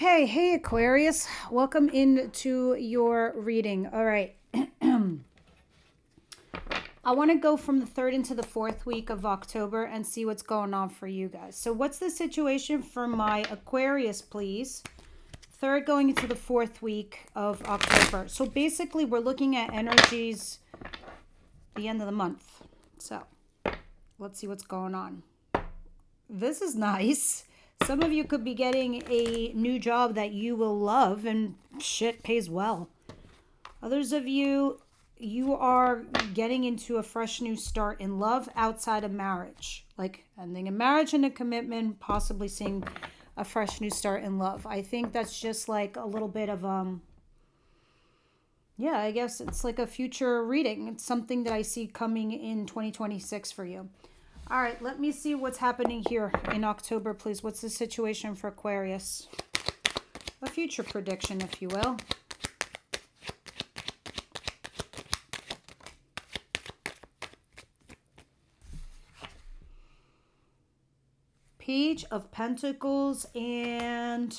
Okay, hey Aquarius, welcome into your reading. All right, I want to go from the third into the fourth week of October and see what's going on for you guys. So, what's the situation for my Aquarius, please? Third going into the fourth week of October. So, basically, we're looking at energies the end of the month. So, let's see what's going on. This is nice. Some of you could be getting a new job that you will love and shit pays well. Others of you, you are getting into a fresh new start in love outside of marriage. Like ending a marriage and a commitment, possibly seeing a fresh new start in love. I think that's just like a little bit of, yeah, I guess it's like a future reading. It's something that I see coming in 2026 for you. All right, let me see what's happening here in October, please. What's the situation for Aquarius? A future prediction, if you will. Page of Pentacles and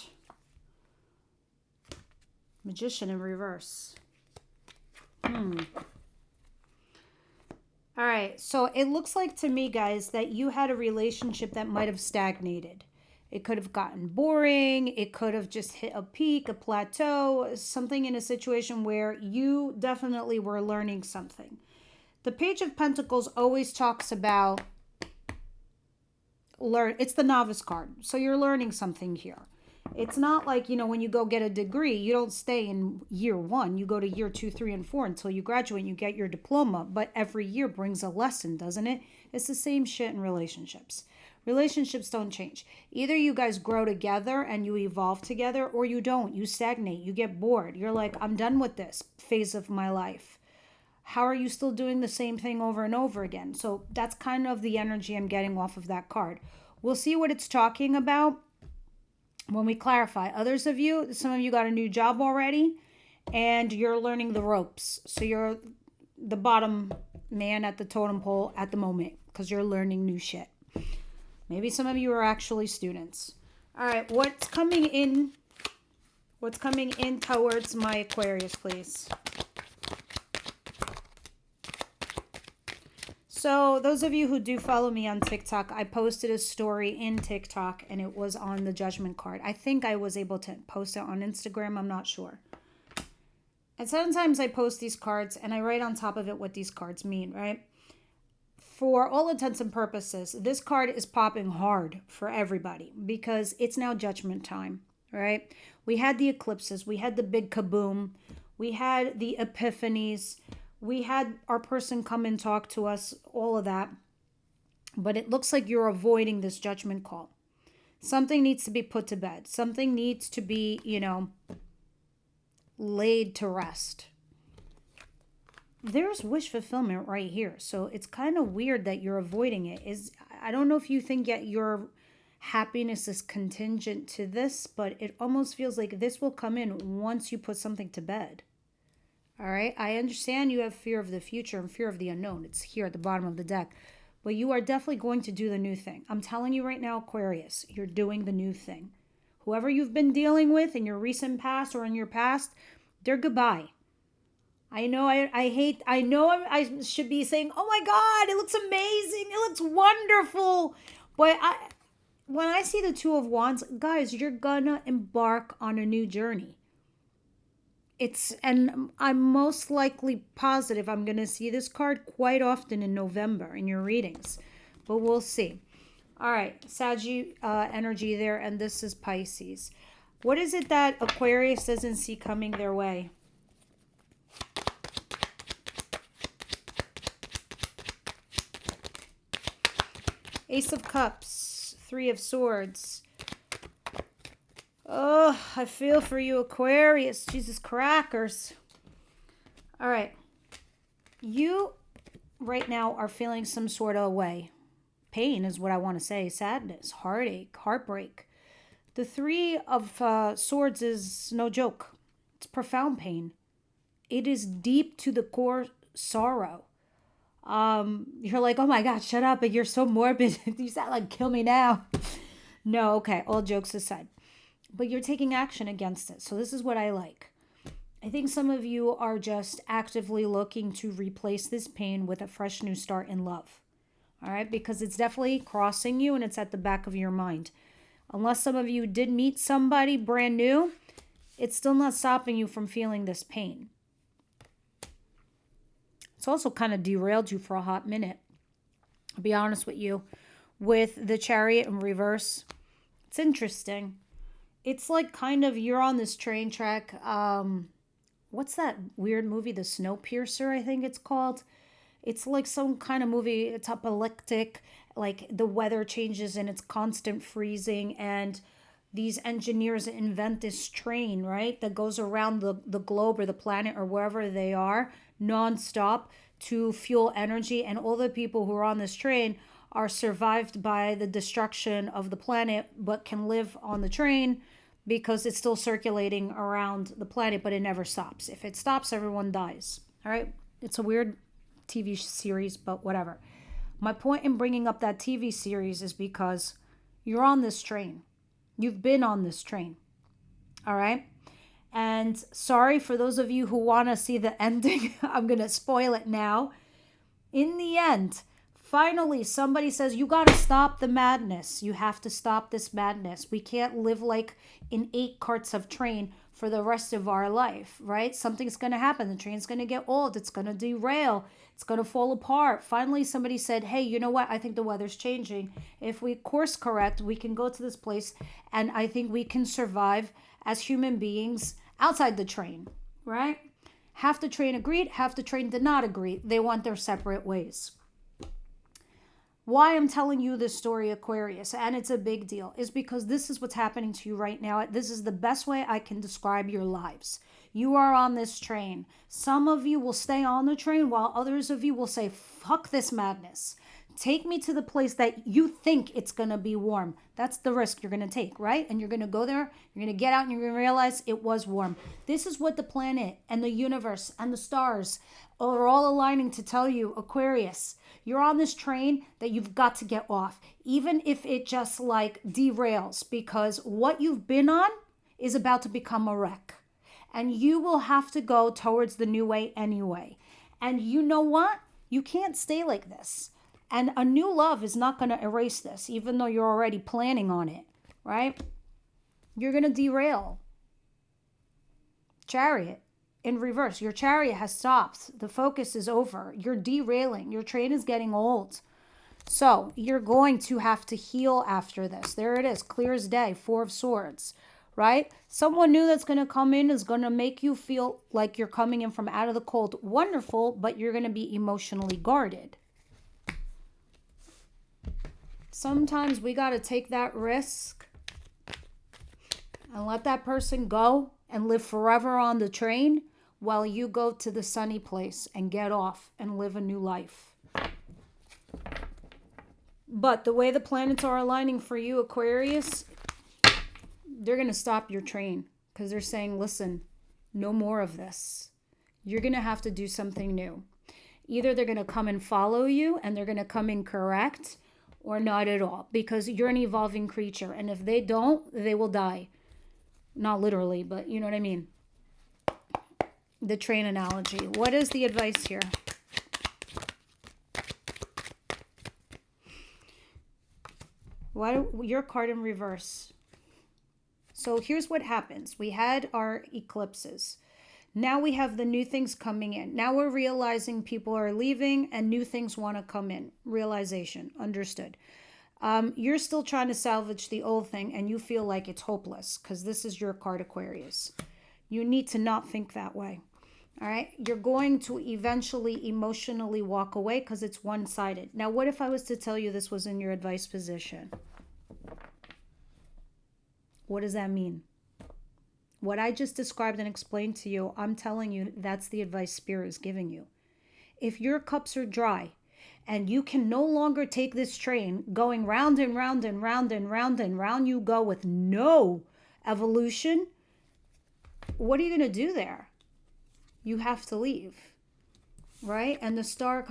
Magician in reverse. All right, so it looks like to me, guys, that you had a relationship that might have stagnated. It could have gotten boring. It could have just hit a peak, a plateau, something in a situation where you definitely were learning something. The Page of Pentacles always talks about it's the novice card. So you're learning something here. It's not like, when you go get a degree, you don't stay in year 1. You go to year 2, 3, and 4 until you graduate and you get your diploma. But every year brings a lesson, doesn't it? It's the same shit in relationships. Relationships don't change. Either you guys grow together and you evolve together, or you don't. You stagnate. You get bored. You're like, I'm done with this phase of my life. How are you still doing the same thing over and over again? So that's kind of the energy I'm getting off of that card. We'll see what it's talking about when we clarify. Others of you, some of you got a new job already and you're learning the ropes. So you're the bottom man at the totem pole at the moment because you're learning new shit. Maybe some of you are actually students. All right, what's coming in towards my Aquarius, please? So those of you who do follow me on TikTok, I posted a story in TikTok and it was on the judgment card. I think I was able to post it on Instagram. I'm not sure. And sometimes I post these cards and I write on top of it what these cards mean, right? For all intents and purposes, this card is popping hard for everybody because it's now judgment time, right? We had the eclipses. We had the big kaboom. We had the epiphanies. We had our person come and talk to us, all of that. But it looks like you're avoiding this judgment call. Something needs to be put to bed. Something needs to be, laid to rest. There's wish fulfillment right here. So it's kind of weird that you're avoiding it. I don't know if you think that your happiness is contingent to this, but it almost feels like this will come in once you put something to bed. All right, I understand you have fear of the future and fear of the unknown. It's here at the bottom of the deck. But you are definitely going to do the new thing. I'm telling you right now, Aquarius, you're doing the new thing. Whoever you've been dealing with in your recent past or in your past, they're goodbye. I know I should be saying, oh my God, it looks amazing. It looks wonderful. But when I see the Two of Wands, guys, you're gonna embark on a new journey. And I'm most likely positive I'm going to see this card quite often in November in your readings. But we'll see. All right, Saggy energy there, and this is Pisces. What is it that Aquarius doesn't see coming their way? Ace of Cups, Three of Swords. Oh, I feel for you, Aquarius. Jesus crackers. All right. You right now are feeling some sort of way. Pain is what I want to say. Sadness, heartache, heartbreak. The Three of Swords is no joke. It's profound pain. It is deep to the core sorrow. You're like, oh my God, shut up. But you're so morbid. You sound like kill me now. No, okay. All jokes aside. but you're taking action against it. So this is what I like. I think some of you are just actively looking to replace this pain with a fresh new start in love. All right, because it's definitely crossing you and it's at the back of your mind. Unless some of you did meet somebody brand new, it's still not stopping you from feeling this pain. It's also kind of derailed you for a hot minute. I'll be honest with you. With the Chariot in reverse, it's interesting. It's like kind of you're on this train track. What's that weird movie, The Snowpiercer, I think it's called? It's like some kind of movie. It's apocalyptic, like the weather changes and it's constant freezing, and these engineers invent this train, right, that goes around the globe or the planet or wherever they are nonstop to fuel energy, and all the people who are on this train are survived by the destruction of the planet but can live on the train because it's still circulating around the planet, but it never stops. If it stops, everyone dies. All right? It's a weird TV series, but whatever. My point in bringing up that TV series is because you're on this train. You've been on this train. All right? And sorry for those of you who want to see the ending. I'm going to spoil it now. In the end, finally, somebody says, you got to stop the madness. You have to stop this madness. We can't live like in 8 carts of train for the rest of our life, right? Something's going to happen. The train's going to get old. It's going to derail. It's going to fall apart. Finally, somebody said, hey, you know what? I think the weather's changing. If we course correct, we can go to this place, and I think we can survive as human beings outside the train, right? Half the train agreed, half the train did not agree. They want their separate ways. Why I'm telling you this story, Aquarius, and it's a big deal, is because this is what's happening to you right now. This is the best way I can describe your lives. You are on this train. Some of you will stay on the train while others of you will say, fuck this madness. Take me to the place that you think it's going to be warm. That's the risk you're going to take, right? And you're going to go there, you're going to get out, and you're going to realize it was warm. This is what the planet and the universe and the stars are all aligning to tell you, Aquarius. You're on this train that you've got to get off, even if it just like derails, because what you've been on is about to become a wreck. And you will have to go towards the new way anyway. And you know what? You can't stay like this. And a new love is not going to erase this, even though you're already planning on it, right? You're going to derail. Chariot in reverse. Your chariot has stopped. The focus is over. You're derailing. Your train is getting old. So you're going to have to heal after this. There it is. Clear as day. 4 of Swords, right? Someone new that's going to come in is going to make you feel like you're coming in from out of the cold. Wonderful, but you're going to be emotionally guarded. Sometimes we got to take that risk and let that person go and live forever on the train while you go to the sunny place and get off and live a new life. But the way the planets are aligning for you, Aquarius, they're going to stop your train because they're saying, listen, no more of this. You're going to have to do something new. Either they're going to come and follow you and they're going to come in correct, or not at all, because you're an evolving creature. And if they don't, they will die. Not literally, but you know what I mean. The train analogy. What is the advice here? Your card in reverse. So here's what happens. We had our eclipses. Now we have the new things coming in. Now we're realizing people are leaving and new things want to come in. Realization. Understood. You're still trying to salvage the old thing and you feel like it's hopeless because this is your card, Aquarius. You need to not think that way. All right. You're going to eventually emotionally walk away because it's one-sided. Now, what if I was to tell you this was in your advice position? What does that mean? What I just described and explained to you, I'm telling you that's the advice Spirit is giving you. If your cups are dry and you can no longer take this train going round and round and round and round and round you go with no evolution, what are you going to do there? You have to leave, right? And the star,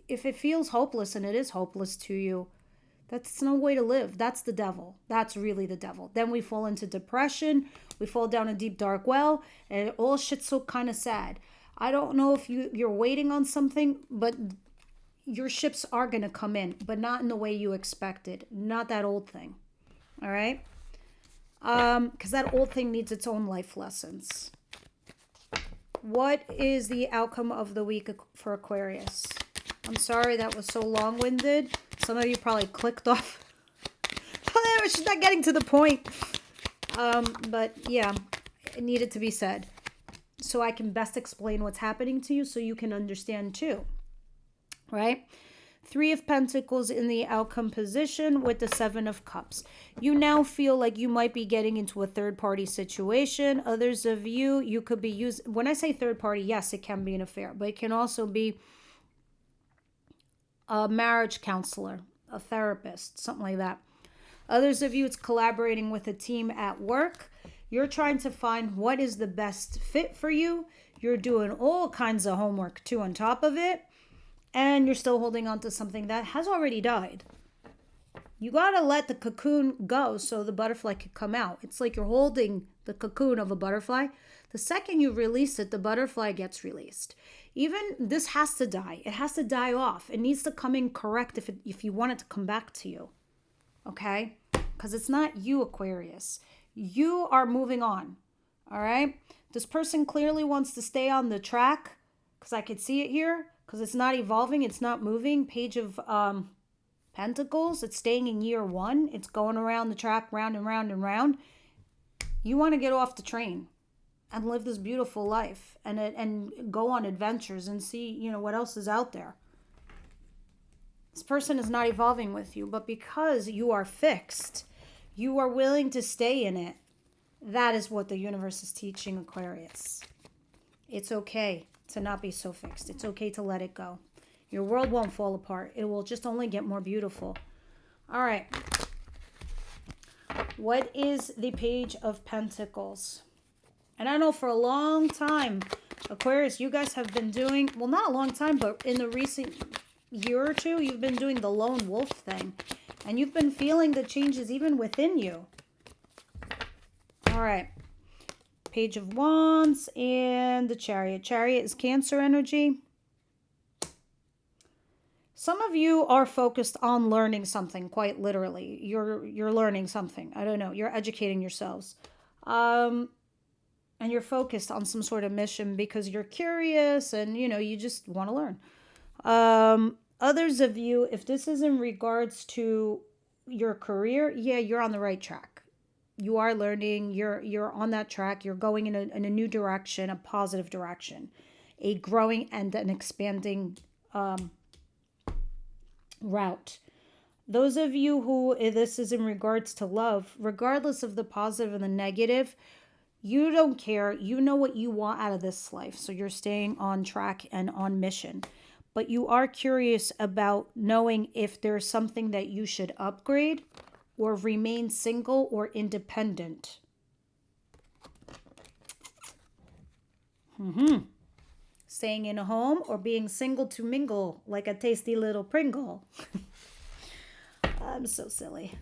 if it feels hopeless, and it is hopeless to you, That's no way to live. That's the devil. That's really the devil. Then we fall into depression. We fall down a deep, dark well. And all shit's so kind of sad. I don't know if you're waiting on something, but your ships are going to come in, but not in the way you expected. Not that old thing. All right? Because that old thing needs its own life lessons. What is the outcome of the week for Aquarius? I'm sorry that was so long-winded. Some of you probably clicked off. She's not getting to the point. But yeah, it needed to be said. So I can best explain what's happening to you so you can understand too. Right? 3 of Pentacles in the outcome position with the 7 of Cups. You now feel like you might be getting into a third-party situation. Others of you could be using... When I say third-party, yes, it can be an affair. But it can also be a marriage counselor, a therapist, something like that. Others of you, it's collaborating with a team at work. You're trying to find what is the best fit for you. You're doing all kinds of homework too on top of it. And you're still holding on to something that has already died. You got to let the cocoon go so the butterfly can come out. It's like you're holding the cocoon of a butterfly. The second you release it, the butterfly gets released. Even this has to die. It has to die off. It needs to come in correct if you want it to come back to you. Okay? Because it's not you, Aquarius. You are moving on. All right? This person clearly wants to stay on the track because I could see it here. Because it's not evolving, it's not moving. Page of Pentacles, it's staying in year 1. It's going around the track, round and round and round. You want to get off the train and live this beautiful life and go on adventures and see, what else is out there. This person is not evolving with you, but because you are fixed, you are willing to stay in it. That is what the universe is teaching Aquarius. It's okay to not be so fixed. It's okay to let it go. Your world won't fall apart. It will just only get more beautiful. All right. What is the Page of Pentacles? And I know for a long time, Aquarius, you guys have been doing, well, not a long time, but in the recent year or two, you've been doing the lone wolf thing. And you've been feeling the changes even within you. All right. Page of Wands and the Chariot. Chariot is Cancer energy. Some of you are focused on learning something, quite literally. You're learning something. I don't know. You're educating yourselves. And you're focused on some sort of mission because you're curious and, you just want to learn. Others of you, if this is in regards to your career, yeah, you're on the right track. You are learning, you're on that track, you're going in a new direction, a positive direction, a growing and an expanding route. Those of you who this is in regards to love, regardless of the positive and the negative, you don't care. You know what you want out of this life, so you're staying on track and on mission. But you are curious about knowing if there's something that you should upgrade or remain single or independent. Staying in a home or being single to mingle like a tasty little Pringle. I'm so silly.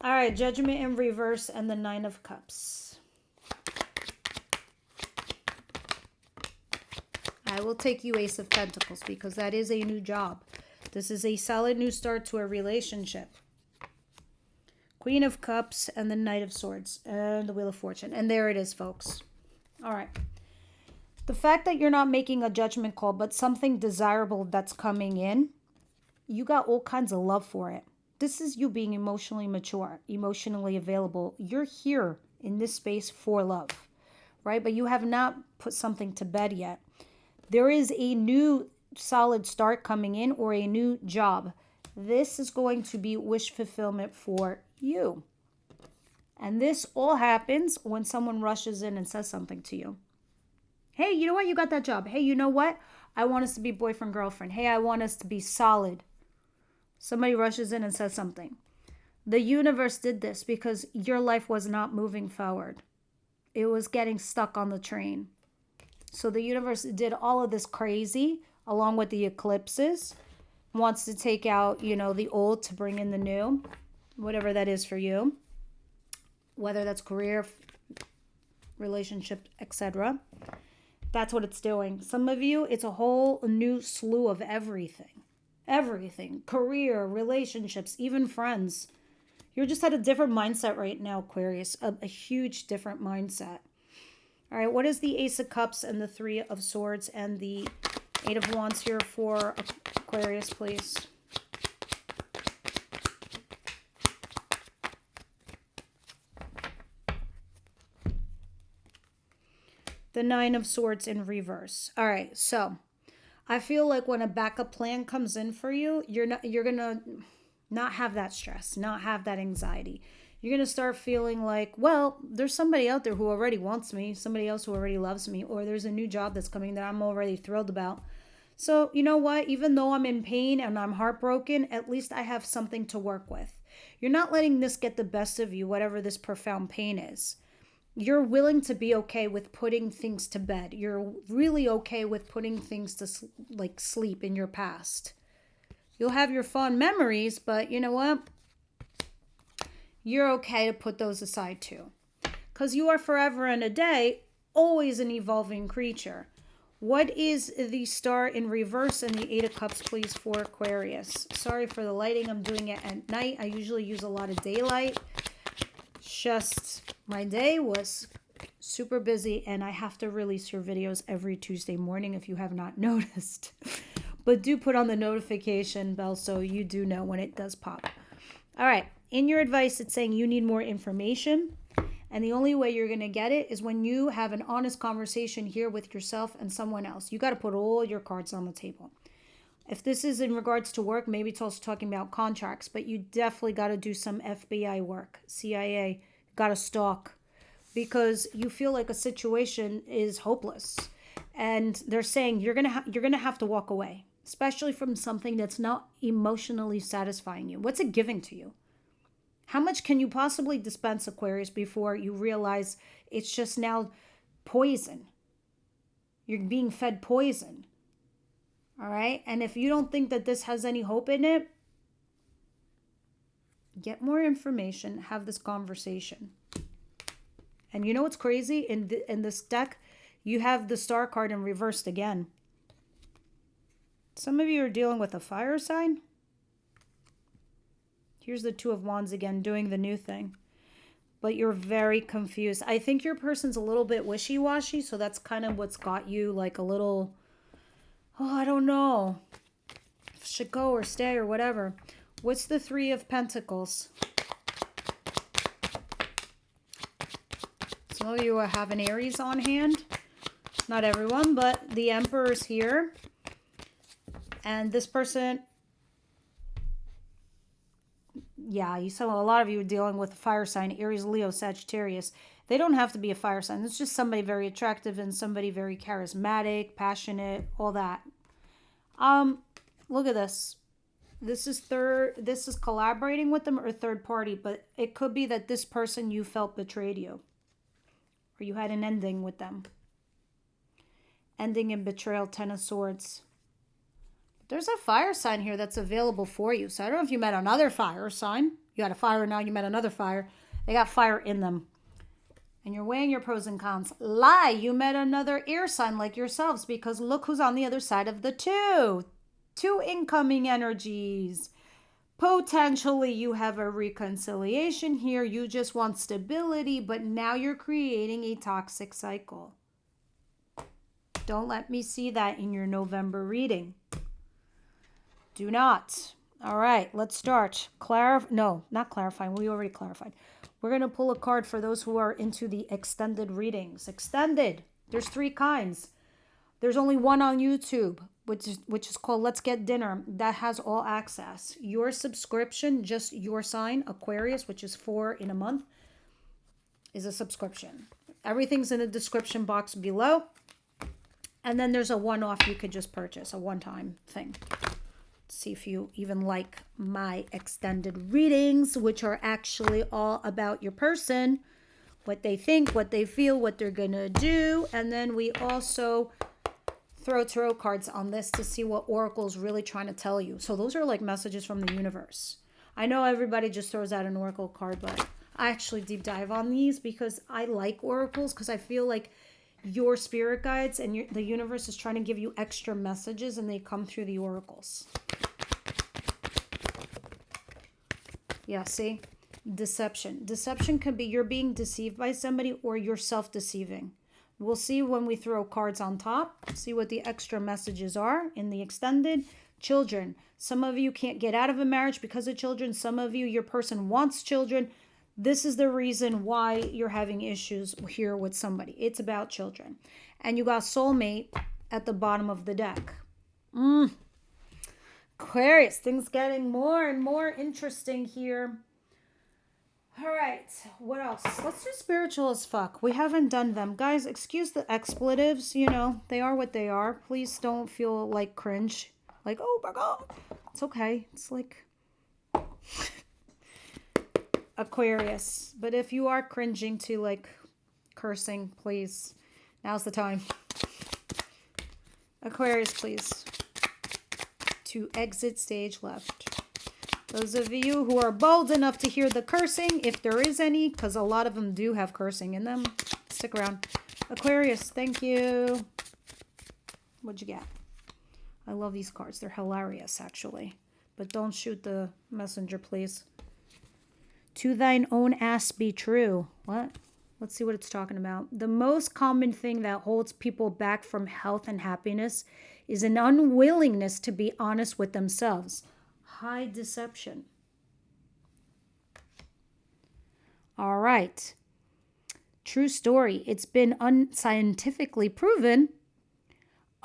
All right, Judgment in reverse and the 9 of Cups. I will take you Ace of Pentacles because that is a new job. This is a solid new start to a relationship. Queen of Cups and the Knight of Swords and the Wheel of Fortune. And there it is, folks. All right. The fact that you're not making a judgment call, but something desirable that's coming in, you got all kinds of love for it. This is you being emotionally mature, emotionally available. You're here in this space for love, right? But you have not put something to bed yet. There is a new solid start coming in or a new job. This is going to be wish fulfillment for you. And this all happens when someone rushes in and says something to you. Hey, you know what? You got that job. Hey, you know what? I want us to be boyfriend, girlfriend. Hey, I want us to be solid. Somebody rushes in and says something. The universe did this because your life was not moving forward. It was getting stuck on the train. So the universe did all of this crazy along with the eclipses wants to take out, you know, the old to bring in the new, whatever that is for you, whether that's career, relationship, etc. That's what it's doing. Some of you, it's a whole new slew of everything. Everything. Career, relationships, even friends. You're just at a different mindset right now, Aquarius. A huge different mindset. All right, what is the Ace of Cups and the Three of Swords and the Eight of Wands here for Aquarius, please? The Nine of Swords in reverse. All right, so I feel like when a backup plan comes in for you, you're gonna not have that stress, not have that anxiety. You're gonna start feeling like, well, there's somebody out there who already wants me, somebody else who already loves me, or there's a new job that's coming that I'm already thrilled about. So you know what? Even though I'm in pain and I'm heartbroken, at least I have something to work with. You're not letting this get the best of you, whatever this profound pain is. You're willing to be okay with putting things to bed. You're really okay with putting things to like sleep in your past. You'll have your fond memories, but you know what? You're okay to put those aside too. Because you are forever and a day always an evolving creature. What is the Star in reverse and the Eight of Cups, please, for Aquarius? Sorry for the lighting. I'm doing it at night. I usually use a lot of daylight. Just my day was super busy and I have to release your videos every Tuesday morning if you have not noticed. But do put on the notification bell so you do know when it does pop. All right. In your advice, it's saying you need more information. And the only way you're going to get it is when you have an honest conversation here with yourself and someone else. You got to put all your cards on the table. If this is in regards to work, maybe it's also talking about contracts, but you definitely got to do some FBI work, CIA, got to stalk, because you feel like a situation is hopeless. And they're saying you're going to have to walk away, especially from something that's not emotionally satisfying you. What's it giving to you? How much can you possibly dispense, Aquarius, before you realize it's just now poison? You're being fed poison. All right? And if you don't think that this has any hope in it, get more information, have this conversation. And you know what's crazy? In this deck, you have the Star card in reversed again. Some of you are dealing with a fire sign. Here's the Two of Wands again, doing the new thing. But you're very confused. I think your person's a little bit wishy-washy, so that's kind of what's got you like a little, oh, I don't know, should go or stay or whatever. What's the Three of Pentacles? Some of you have an Aries on hand. Not everyone, but the Emperor's here. And this person, yeah, you saw a lot of you are dealing with a fire sign, Aries, Leo, Sagittarius. They don't have to be a fire sign. It's just somebody very attractive and somebody very charismatic, passionate, all that. Look at this. This is collaborating with them or third party, but it could be that this person you felt betrayed you. Or you had an ending with them. Ending in betrayal, Ten of Swords. There's a fire sign here that's available for you. So I don't know if you met another fire sign. You had a fire, now you met another fire. They got fire in them. And you're weighing your pros and cons. Lie, you met another air sign like yourselves, because look who's on the other side of the two. Two incoming energies. Potentially you have a reconciliation here. You just want stability, but now you're creating a toxic cycle. Don't let me see that in your November reading. Do not. All right, let's start. No, not clarifying. We already clarified. We're going to pull a card for those who are into the extended readings. Extended. There's 3 kinds. There's only one on YouTube, which is called Let's Get Dinner. That has all access. Your subscription, just your sign, Aquarius, which is 4 in a month, is a subscription. Everything's in the description box below. And then there's a one-off you could just purchase, a one-time thing. See if you even like my extended readings, which are actually all about your person, what they think, what they feel, what they're gonna do. And then we also throw tarot cards on this to see what Oracle's really trying to tell you. So those are like messages from the universe. I know everybody just throws out an Oracle card, but I actually deep dive on these because I like oracles, because I feel like your spirit guides and the universe is trying to give you extra messages, and they come through the oracles. Yeah, see? Deception. Deception could be you're being deceived by somebody, or you're self-deceiving. We'll see when we throw cards on top, see what the extra messages are in the extended. Children. Some of you can't get out of a marriage because of children. Some of you, your person wants children. This is the reason why you're having issues here with somebody. It's about children. And you got soulmate at the bottom of the deck. Aquarius, things getting more and more interesting here. All right, what else? Let's do spiritual as fuck. We haven't done them. Guys, excuse the expletives. You know, they are what they are. Please don't feel like cringe. Like, oh my God. It's okay. It's like Aquarius. But if you are cringing to like cursing, please, now's the time. Aquarius, please. To exit stage left. Those of you who are bold enough to hear the cursing, if there is any, because a lot of them do have cursing in them, stick around. Aquarius, thank you. What'd you get? I love these cards. They're hilarious, actually. But don't shoot the messenger, please. To thine own ass be true. What? Let's see what it's talking about. The most common thing that holds people back from health and happiness is an unwillingness to be honest with themselves. High deception. All right. True story. It's been unscientifically proven.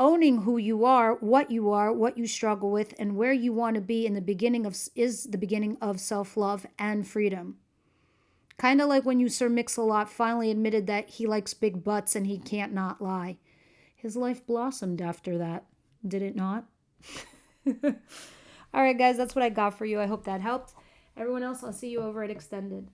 Owning who you are, what you struggle with, and where you want to be in the beginning is the beginning of self-love and freedom. Kind of like when you Sir Mix-a-Lot finally admitted that he likes big butts and he can't not lie. His life blossomed after that, did it not? All right, guys, that's what I got for you. I hope that helped. Everyone else, I'll see you over at Extended.